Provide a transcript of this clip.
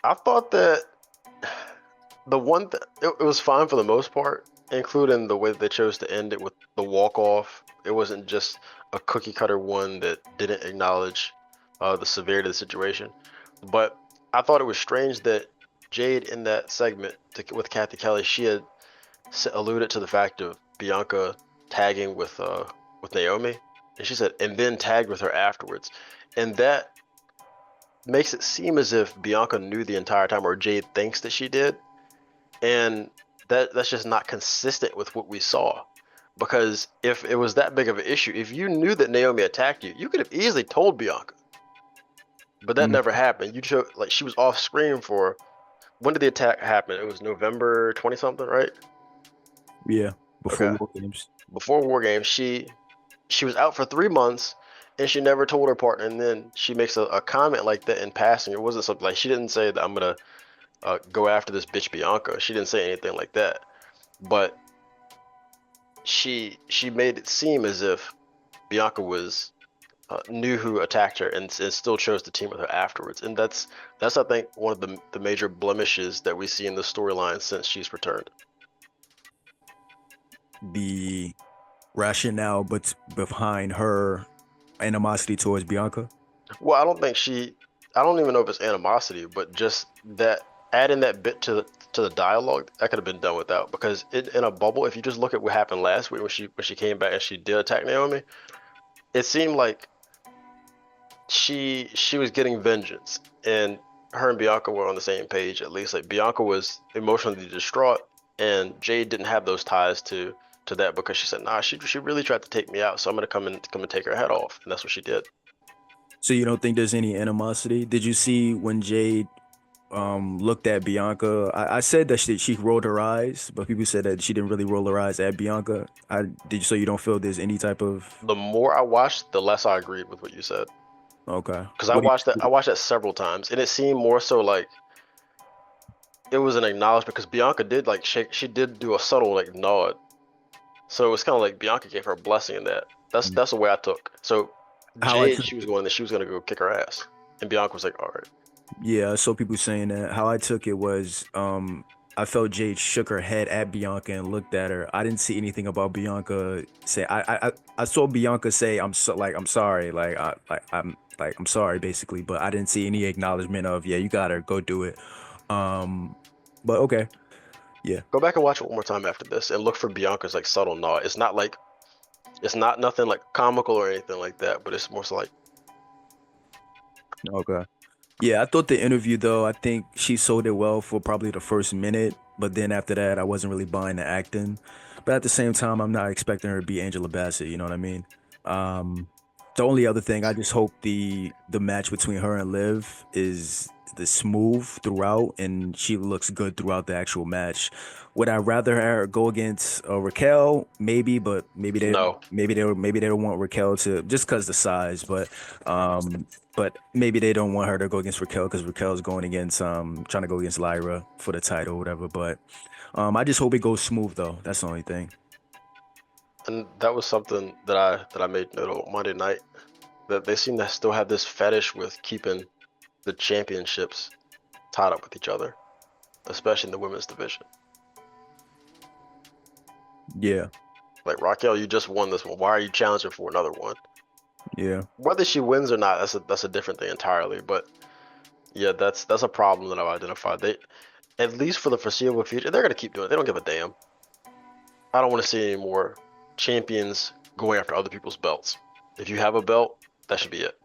I thought that it was fine for the most part, including the way that they chose to end it with the walk off. It wasn't just a cookie cutter one that didn't acknowledge the severity of the situation. But I thought it was strange that Jade in that segment with Kathy Kelly, she had alluded to the fact of Bianca tagging with Naomi, and she said, and then tagged with her afterwards, and that makes it seem as if Bianca knew the entire time, or Jade thinks that she did, and that's just not consistent with what we saw. Because if it was that big of an issue, if you knew that Naomi attacked you, you could have easily told Bianca, but that Mm, never happened. You chose like she was off screen for when did the attack happen? It was November 20 something, right? yeah, before Okay. War Games. Before War Games, she was out for 3 months and she never told her partner. And then she makes a comment like that in passing. It wasn't something like she didn't say that I'm gonna go after this bitch Bianca. She didn't say anything like that. But she made it seem as if Bianca was knew who attacked her and still chose to team with her afterwards. And that's I think one of the major blemishes that we see in the storyline since she's returned. The rationale but behind her animosity towards Bianca. Well, I don't even know if it's animosity, but just that adding that bit to the dialogue that could have been done without. Because in a bubble, if you just look at what happened last week when she came back and she did attack Naomi, it seemed like she was getting vengeance, and her and Bianca were on the same page at least. Like Bianca was emotionally distraught, and Jade didn't have those ties to that because she said, "Nah, she really tried to take me out, so I'm gonna come and take her head off," and that's what she did. So you don't think there's any animosity? Did you see when Jade looked at Bianca? I said that she rolled her eyes, but people said that she didn't really roll her eyes at Bianca. I did. So you don't feel there's any type of The more I watched, the less I agreed with what you said. okay. Because What do I you watched that several times, and it seemed more so like it was an acknowledgement because Bianca did like shake, she did do a subtle like nod, so it was kind of like Bianca gave her a blessing in that. That's the way I took. So how I Jade, took she was going that she was gonna go kick her ass, and Bianca was like, all right, yeah, I saw people saying that. How I took it was I felt Jade shook her head at Bianca and looked at her. I didn't see anything about Bianca say I saw Bianca say I'm so like I'm sorry, I'm sorry basically, but I didn't see any acknowledgement of yeah, you got her, go do it. Um but okay. Yeah. go back and watch it one more time after this, and look for Bianca's like subtle nod. It's not nothing like comical or anything like that, but it's more so like Okay. Yeah, I thought the interview though, I think she sold it well for probably the first minute, but then after that, I wasn't really buying the acting. But at the same time, I'm not expecting her to be Angela Bassett, you know what I mean? Um, the only other thing, I just hope the match between her and Liv is the smooth throughout, and she looks good throughout the actual match. Would I rather her go against Raquel? Maybe, but no. maybe they don't want Raquel to just because the size, um but maybe they don't want her to go against Raquel because Raquel's going against trying to go against Lyra for the title or whatever. But I just hope it goes smooth though. That's the only thing. And that was something that I made note of Monday night. That they seem to still have this fetish with keeping the championships tied up with each other, especially in the women's division. Yeah, Like Raquel, you just won this one. Why are you challenging for another one? yeah. Whether she wins or not, that's a different thing entirely. But yeah, that's a problem that I've identified. They at least for the foreseeable future, they're gonna keep doing it. They don't give a damn. I don't want to see any more champions going after other people's belts. If you have a belt, that should be it.